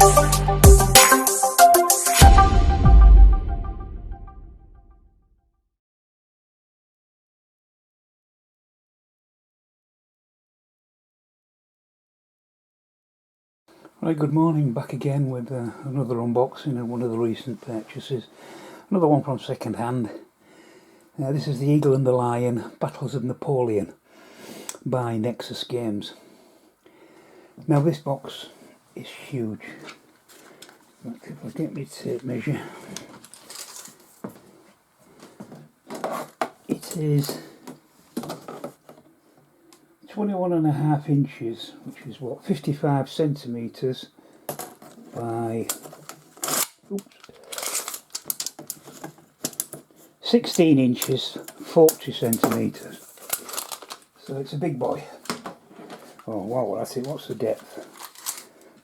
Right, good morning, back again with another unboxing of one of the recent purchases. Another one from second hand. This is The Eagle and the Lion, Battles of Napoleon by Nexus Games. Now this box is huge. If I get my tape measure, it is 21.5 inches, which is what, 55 centimetres by 16 inches, 40 centimetres. So it's a big boy. Oh wow, that's it. What's the depth?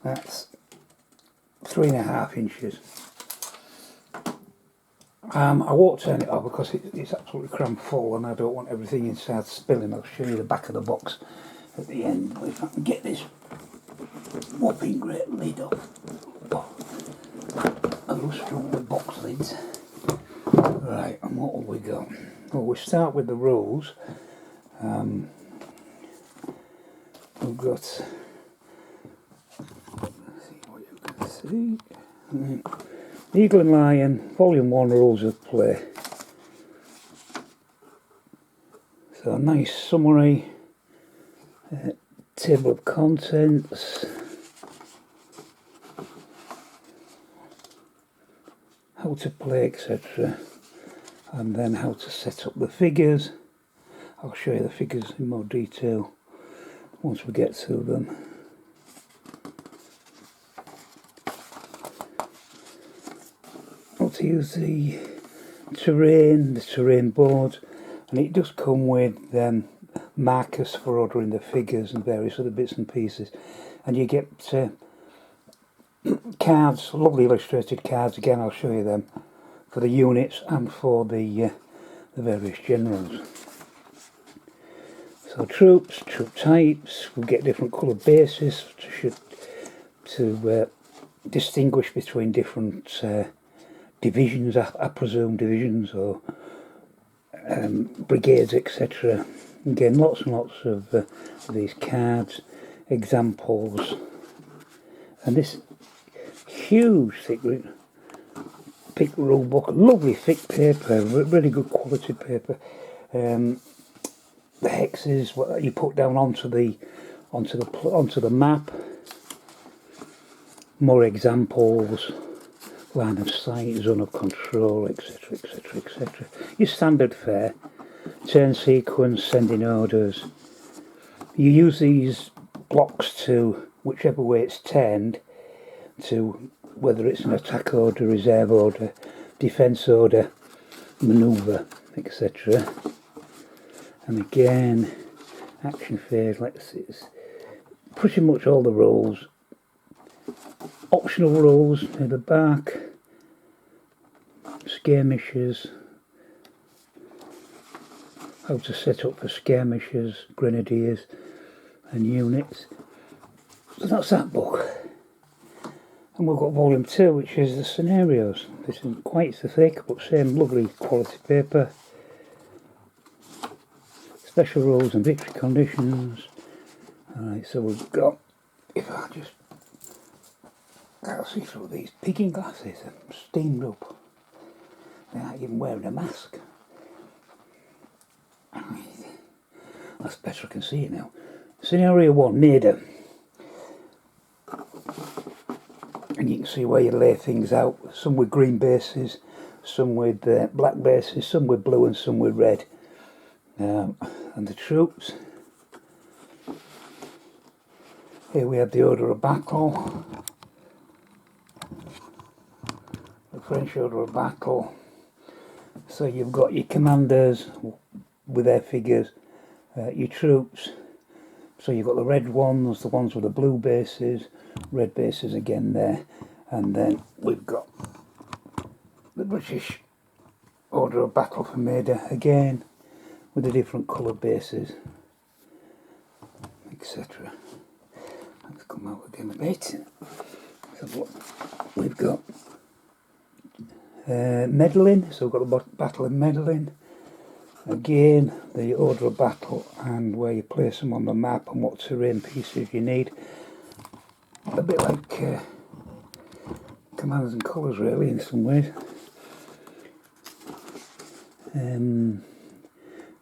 That's 3.5 inches. I won't turn it off because it's absolutely crammed full and I don't want everything inside spilling. I'll show you the back of the box at the end. But if I can get this whopping great lid off. I'll just struggle with box lids. Right, and what have we got? Well, we start with the rules. We've got, let's see what you can see. Eagle and Lion, Volume 1, Rules of Play. So a nice summary, table of contents, how to play, etc. And then how to set up the figures. I'll show you the figures in more detail once we get to them. How to use the terrain board, and it does come with markers for ordering the figures and various other bits and pieces, and you get cards, lovely illustrated cards. Again, I'll show you them for the units and for the various generals. So troops, troop types, we'll get different coloured bases to distinguish between different divisions, I presume divisions or brigades, etc. Again, lots and lots of these cards, examples, and this huge thick rule book, lovely thick paper, really good quality paper. The hexes, what you put down onto the map, more examples, line of sight, zone of control, etc, etc, etc. Your standard fare, turn sequence, sending orders. You use these blocks to, whichever way it's turned, to whether it's an attack order, reserve order, defence order, manoeuvre, etc. And again, action phase, let's see, it's pretty much all the rules. Optional rules near the back, skirmishes, how to set up for skirmishes, grenadiers and units. So that's that book. And we've got volume 2, which is the scenarios. This isn't quite so thick, but same lovely quality paper. Special rules and victory conditions. Alright, so we've got, if I just, I'll see through these picking glasses, are steamed up. They're not even wearing a mask. That's better, I can see it now. Scenario 1, Nader. And you can see where you lay things out, some with green bases, some with black bases, some with blue and some with red. And the troops. Here we have the order of battle, the French order of battle. So you've got your commanders with their figures, your troops. So you've got the red ones, the ones with the blue bases, red bases again there, and then we've got the British order of battle for Maida again with the different coloured bases, etc. Let's come out again a bit. So we've got Medellin, so we've got the Battle of Medellin. Again, the order of battle and where you place them on the map and what terrain pieces you need. A bit like Commands and Colours really in some ways.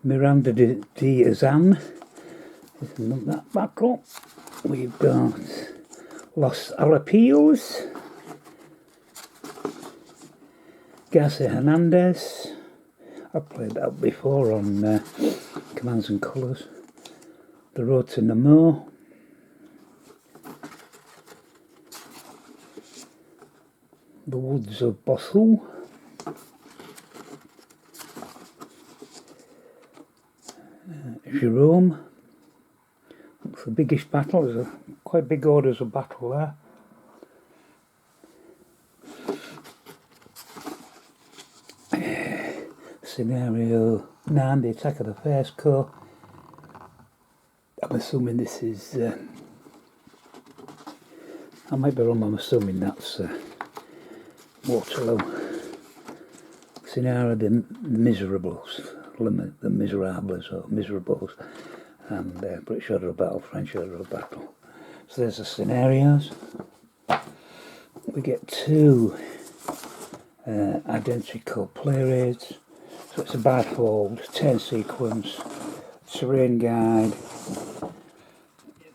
Miranda de Azan is in that battle. We've got Los Alapios, Garcia Hernandez. I've played that before on Commands and Colours. The Road to Namur. The Woods of Bothell. Jerome. That's the biggest battle. There's quite big orders of battle there. Scenario 9, the attack of the First Corps. I'm assuming this is, I might be wrong, I'm assuming that's Waterloo. Scenario the Miserables, the Miserables or Miserables, and British order of battle, French order of battle. So there's the scenarios. We get 2 identical play rates. So it's a bifold, turn sequence, terrain guide,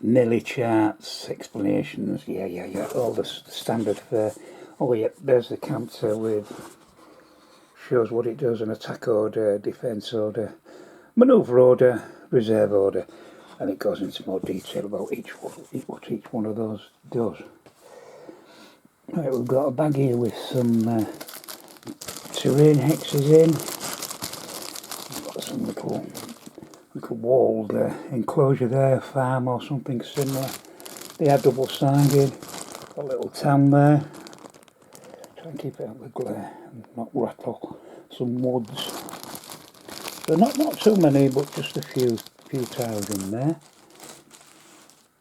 melee charts, explanations, yeah, all the standard fare. Oh yeah, there's the counter with, shows what it does, an attack order, defence order, manoeuvre order, reserve order, and it goes into more detail about what each one of those does. Right, we've got a bag here with some terrain hexes in. Some little walled enclosure there, farm or something similar. They are double-sided. A little town there. Try and keep it out of the glare and not rattle. Some woods. So not too many, but just a few tiles in there.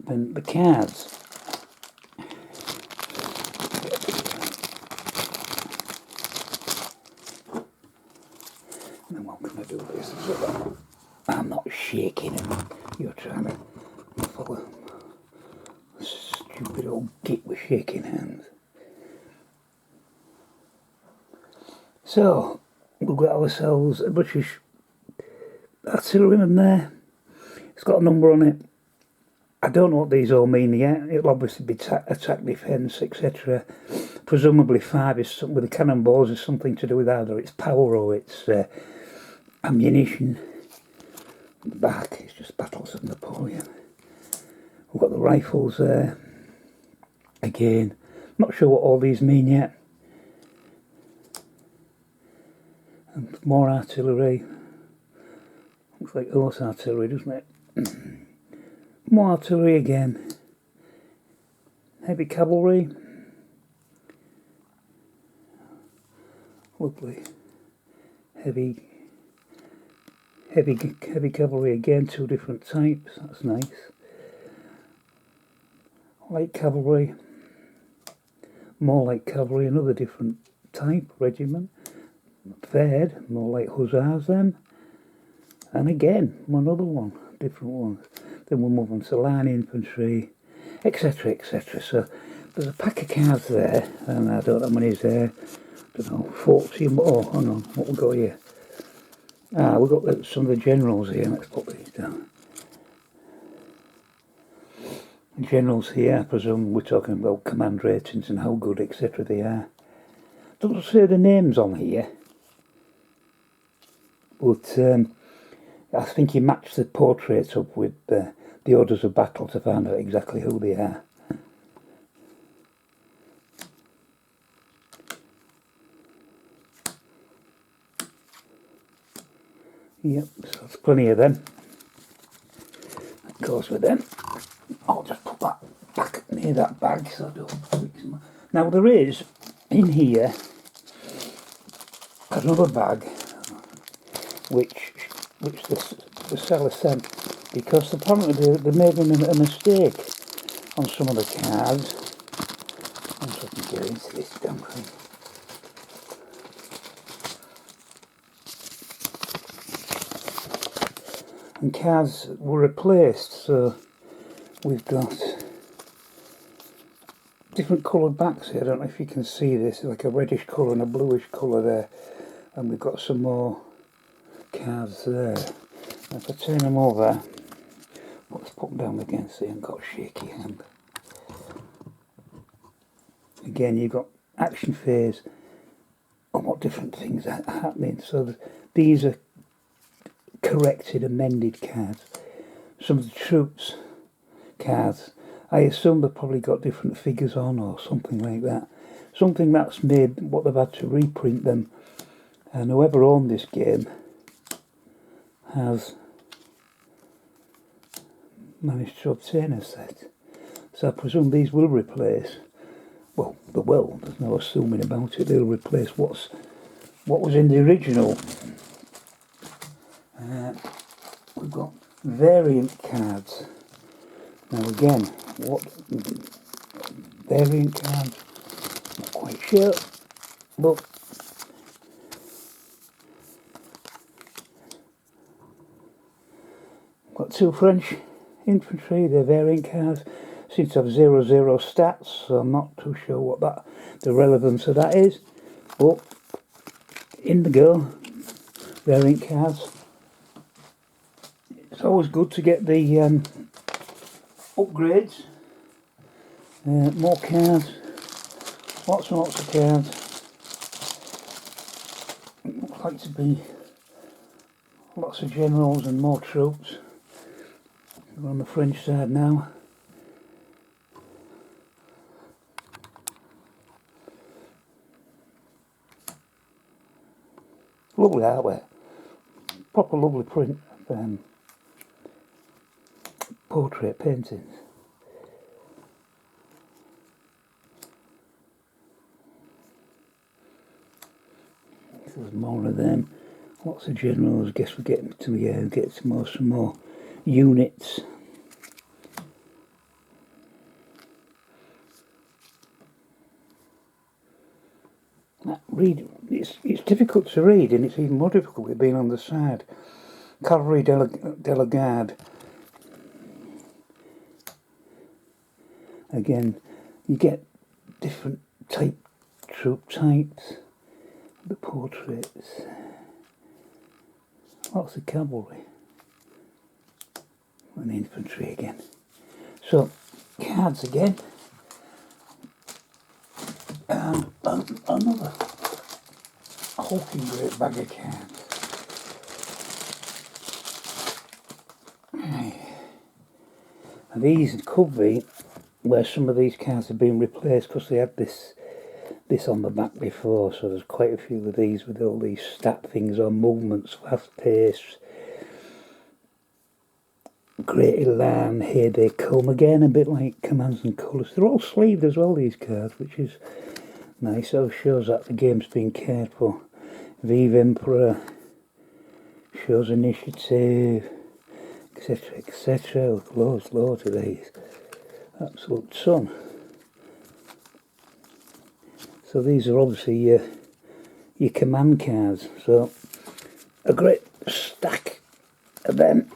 Then the cards. Then what can I do with this so that I'm not shaking and you're trying to follow a stupid old git with shaking hands. So we've got ourselves a British artilleryman there. It's got a number on it. I don't know what these all mean yet. It'll obviously be attack, defence, etc. Presumably 5 is something with the cannonballs is something to do with either its power or its ammunition. The back is just Battles of Napoleon. We've got the rifles there. Again, not sure what all these mean yet. And more artillery. Looks like horse artillery, doesn't it? More artillery again. Heavy cavalry. Lovely. Heavy cavalry again, 2 different types. That's nice. Light cavalry. More light cavalry, another different type, regiment. Third, more like hussars then. And again, another one, different ones. Then we'll move on to line infantry, etc, etc. So there's a pack of cards there, and I don't know how many is there. I don't know, 40 more. Oh, hang on, what we got here? We've got some of the generals here. Let's put these down. Generals here, I presume we're talking about command ratings and how good, etc. they are. Doesn't say the names on here, but I think you match the portraits up with the orders of battle to find out exactly who they are. Yep, so there's plenty of them. That goes with them. I'll just put that back near that bag so I don't. Now there is in here another bag which the seller sent, because apparently they made a mistake on some of the cards, Once I can get into this damn thing. And cards were replaced, so we've got different coloured backs here. I don't know if you can see this, like a reddish colour and a bluish colour there, and we've got some more cards there. And if I turn them over, let's put them down again so you haven't got a shaky hand. Again, you've got action phase and what different things are happening. So these are corrected, amended cards. Some of the troops cards, I assume they've probably got different figures on or something like that. Something that's made what they've had to reprint them, and whoever owned this game has managed to obtain a set. So I presume these will replace, well, they will, there's no assuming about it, they'll replace what was in the original. We've got variant cards. Now again, what variant cards, not quite sure, but got 2 French infantry, they're variant cards. Seem to have 0/0 stats, so I'm not too sure what the relevance of that is, but in the go, variant cards. It's always good to get the upgrades, more cards, lots and lots of cards. It looks like to be lots of generals and more troops. We're on the French side now. Lovely artwork, proper lovely print of portrait paintings. There's more of them, lots of generals. Guess we're getting to get some more units. It's difficult to read, and it's even more difficult with being on the side. Cavalry de la Garde. Again, you get different troop types. The portraits. Lots of cavalry. And infantry again. So, cards again. Another hulking great bag of cards. And these could be where some of these cards have been replaced, because they had this on the back before, so there's quite a few of these with all these stat things on movements, fast pace, great elan, here they come again, a bit like commands and colours. They're all sleeved as well, these cards, which is nice. So shows that the game's been cared for. Vive Emperor, shows initiative, etc, etc. Loads of these, absolute ton. So these are obviously your command cards. So a great stack of them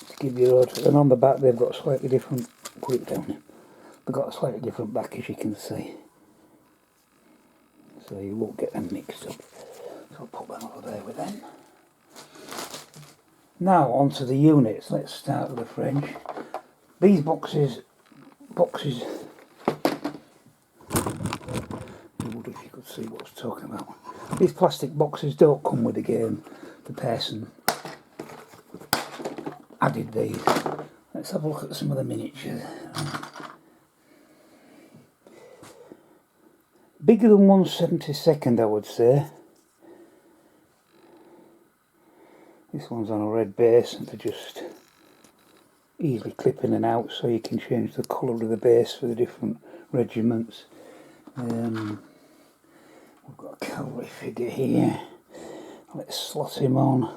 to give you orders. And on the back they've got a slightly different, put it down here, they've got a slightly different back, as you can see. So you won't get them mixed up. So I'll put them over there with them. Now onto the units. Let's start with the French. These boxes, if you could see what I was talking about. These plastic boxes don't come with the game. The person added these. Let's have a look at some of the miniatures. Bigger than 1/72, I would say. This one's on a red base, and they're just easily clip in and out, so you can change the colour of the base for the different regiments. We've got a cavalry figure here. Let's slot him on.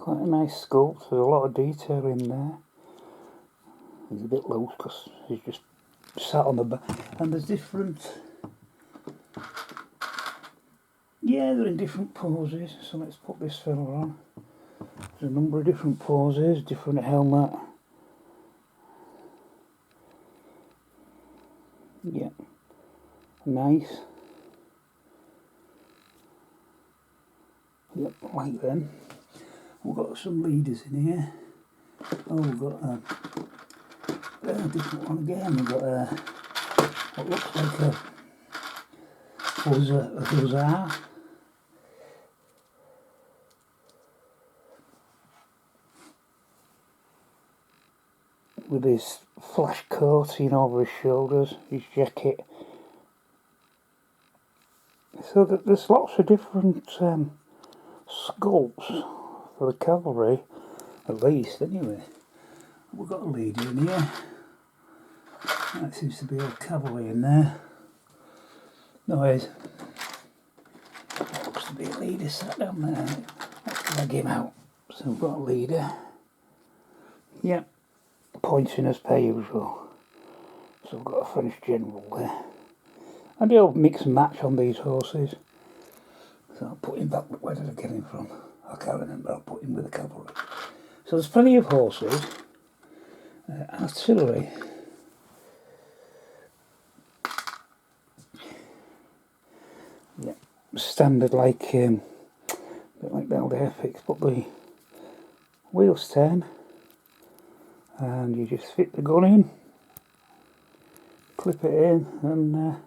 Quite a nice sculpt, there's a lot of detail in there. He's a bit loose because he's just sat on the back. And there's different... Yeah, they're in different poses, so let's put this fella on. There's a number of different poses, different helmet. Yeah, nice. Yep, like them. We've got some leaders in here. Oh, we've got a different one again. We've got what looks like a hussar. With his flash coat over his shoulders, his jacket. So that there's lots of different sculpts for the cavalry, at least anyway. We've got a leader in here. That seems to be all cavalry in there. No, wait. That looks to be a leader sat down there. Let's drag him out. So we've got a leader. Yep. Pointing as per usual. So we've got a French general there. I do mix and match on these horses. So I'll put him back. Where did I get him from? I can't remember. I'll put him with the cavalry. So there's plenty of horses. Artillery. Yeah, standard like bit like the old Airfix, but the wheels turn, and you just fit the gun in, clip it in, and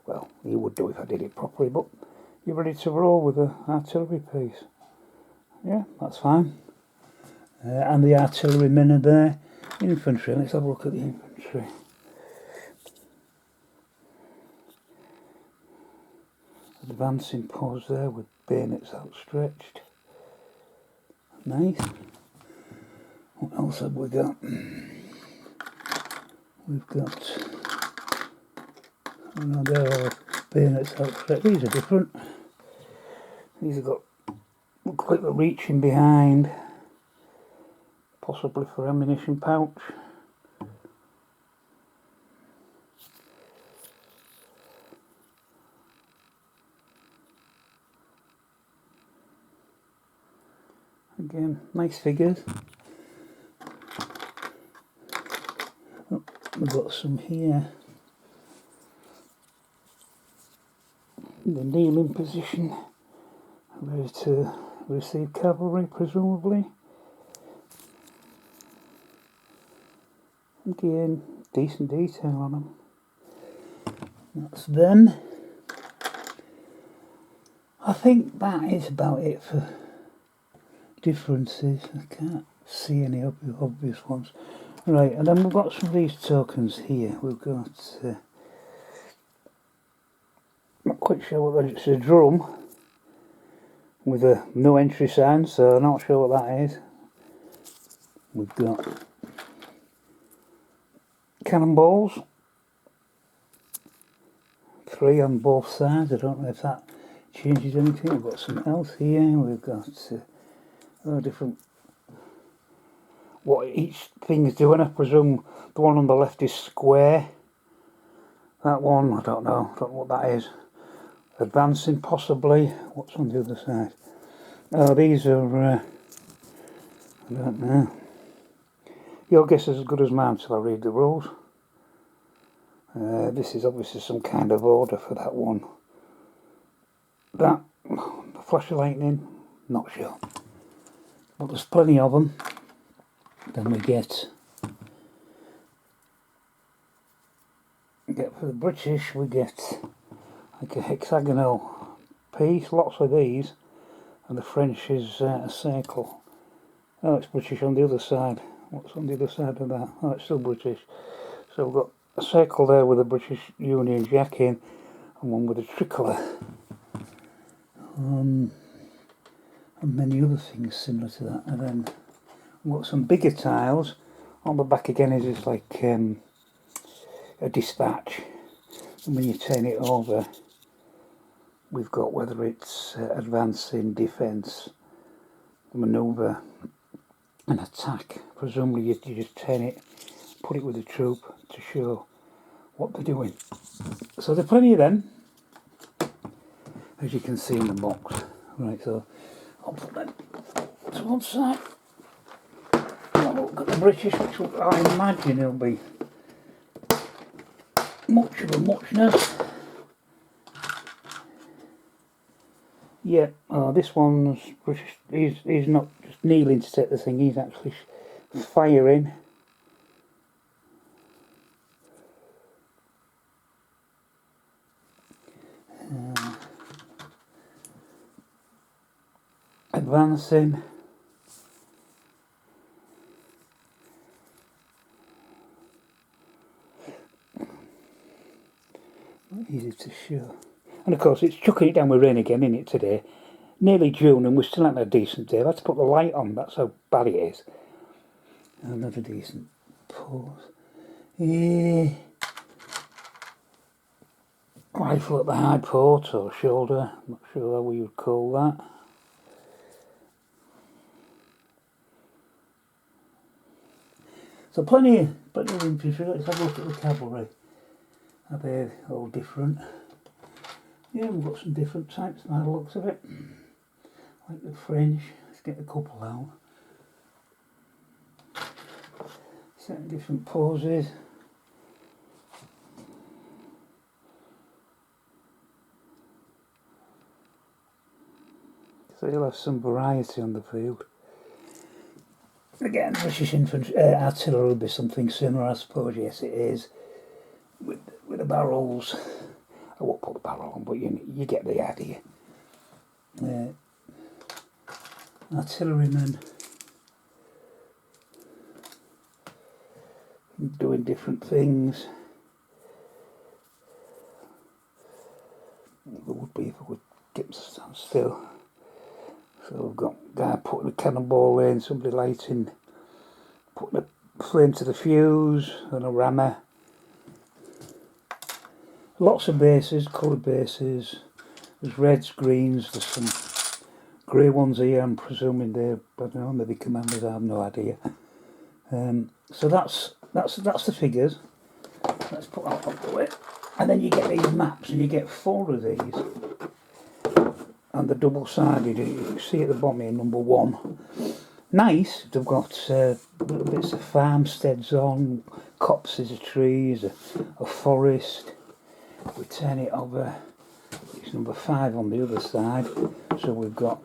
well, you would do if I did it properly, but you're ready to roll with the artillery piece. Yeah, that's fine. And the artillerymen are there. Infantry, let's have a look at the infantry. Advancing pose there with bayonets outstretched. Nice. What else have we got? We've got... Oh no, they're all bayonets outstretched. These are different. These have got... Look like they're reaching behind. Possibly for ammunition pouch. Again, nice figures. Oh, we've got some here. In the kneeling position, ready to receive cavalry, presumably. Again, decent detail on them. That's them. I think that is about it for differences. I can't see any obvious ones. Right, and then we've got some of these tokens here. We've got, not quite sure what that is. It's a drum with a no entry sign, so I'm not sure what that is. We've got cannonballs, 3 on both sides. I don't know if that changes anything. We've got something else here. We've got different, what each thing is doing. I presume the one on the left is square. That one, I don't know what that is. Advancing possibly. What's on the other side? Oh, these are, I don't know. Your guess is as good as mine till I read the rules. This is obviously some kind of order for that one. That, the flash of lightning, not sure. But there's plenty of them. Then we get for the British, we get like a hexagonal piece, lots of these, and the French is a circle. Oh, it's British on the other side. What's on the other side of that? Oh, it's still British. So we've got a circle there with a British Union Jack in, and one with a tricolour. And many other things similar to that. And then we've got some bigger tiles. On the back again is just like a dispatch. And when you turn it over, we've got whether it's advancing, defence, manoeuvre an attack. Presumably you just turn it, put it with the troop to show what they're doing. So there are plenty of them, as you can see in the box. Right, so I'll put them to one side. Now look at the British, which I imagine will be much of a muchness. Yeah, this one's British. He's not just kneeling to take the thing, he's actually firing. Advancing. Not easy to show. And of course it's chucking it down with rain again, isn't it, today? Nearly June and we're still having a decent day. I've had to put the light on, that's how bad it is. Another decent pose. Rifle at the high port or shoulder, I'm not sure how we would call that. So plenty of infantry. Let's have a look at the cavalry. Are they all different? Yeah, we've got some different types by the looks of it. Like the French. Let's get a couple out. Certain different poses. So you'll have some variety on the field. Again, British infantry, artillery will be something similar, I suppose. Yes, it is. With the barrels. I won't put the barrel on, but you get the idea. Artillerymen doing different things. There would be if I would get them to stand still. So we've got a guy putting a cannonball in, somebody lighting, putting a flame to the fuse, and a rammer. Lots of bases, coloured bases. There's reds, greens, there's some grey ones here, I'm presuming they're, I don't know, maybe commanders, I have no idea. So that's the figures. Let's put that on the way. And then you get these maps, and you get 4 of these. And the double-sided, you can see at the bottom here, number 1. Nice, they've got little bits of farmsteads on, copses of trees, a forest. We turn it over, it's number 5 on the other side. So we've got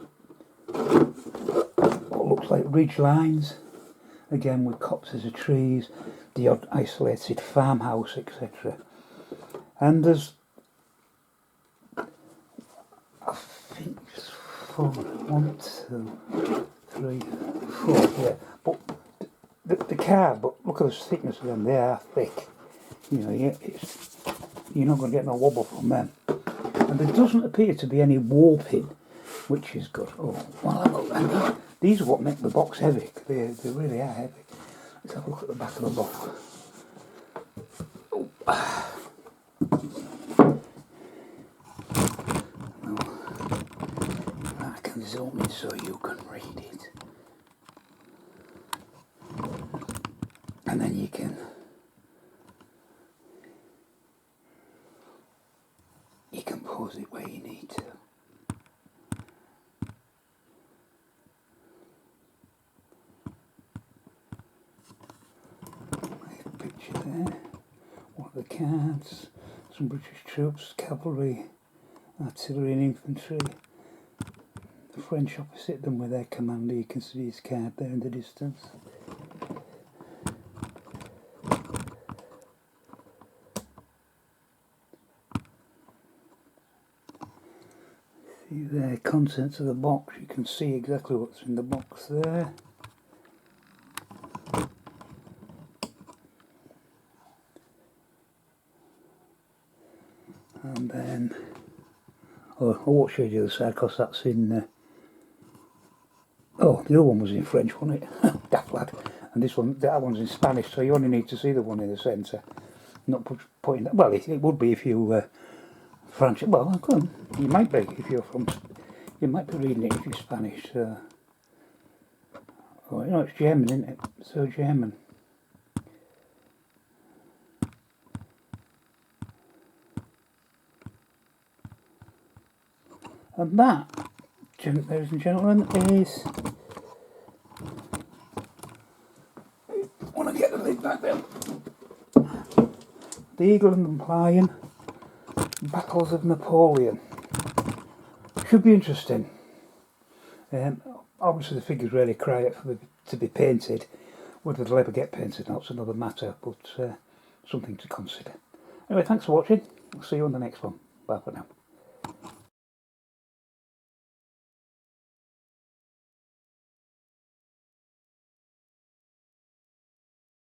what looks like ridge lines, again with copses of trees, the odd isolated farmhouse, etc. And there's, I think it's 4, 1, 2, 3, 4, yeah. But the card, but look at the thickness of them, they are thick. You know, you're not going to get no wobble from them. And there doesn't appear to be any warping, which is good. Oh, well, and these are what make the box heavy. They really are heavy. Let's have a look at the back of the box. Oh. I can zoom in so you can read it. And then you can pose it where you need to. Picture there. What are the cards? Some British troops, cavalry, artillery and infantry. The French opposite them with their commander, you can see his card there in the distance. See the contents of the box, you can see exactly what's in the box there. And then, I won't show you the other side because that's in, oh, the other one was in French, wasn't it? Daft lad. And this one, that one's in Spanish, so you only need to see the one in the centre. Not putting that, well, it would be if you, French, well, you might be if you're from, you might be reading it if you're Spanish. Oh, you know, it's German, isn't it? So German. And that, ladies and gentlemen, is... I want to get the lid back there. The Eagle and the Lion, Battles of Napoleon. Should be interesting. Obviously the figure's really quiet to be painted. Whether they'll ever get painted or not's another matter, but something to consider. Anyway, thanks for watching. I'll see you on the next one. Bye for now.